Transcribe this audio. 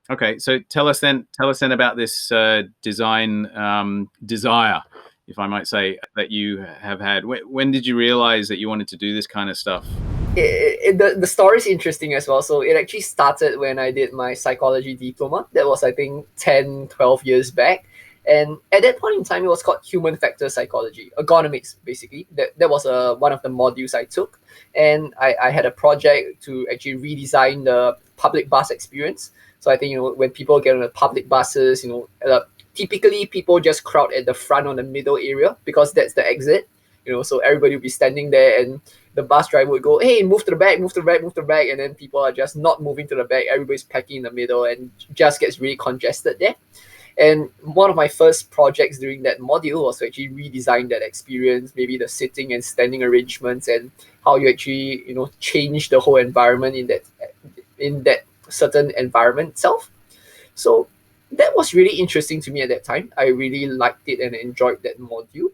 Okay, so tell us then about this design desire, if I might say, that you have had. When did you realize that you wanted to do this kind of stuff? The story is interesting as well. So it actually started when I did my psychology diploma. That was, I think, 10, 12 years back. And at that point in time, it was called human factor psychology, ergonomics, basically. That was one of the modules I took. And I had a project to actually redesign the public bus experience. So I think, when people get on the public buses, typically people just crowd at the front or the middle area because that's the exit. So everybody will be standing there, and the bus driver would go, "Hey, move to the back, move to the back, move to the back," and then people are just not moving to the back. Everybody's packing in the middle, and just gets really congested there. And one of my first projects during that module was to actually redesign that experience, maybe the sitting and standing arrangements, and how you actually change the whole environment in that certain environment itself. So that was really interesting to me at that time. I really liked it and enjoyed that module.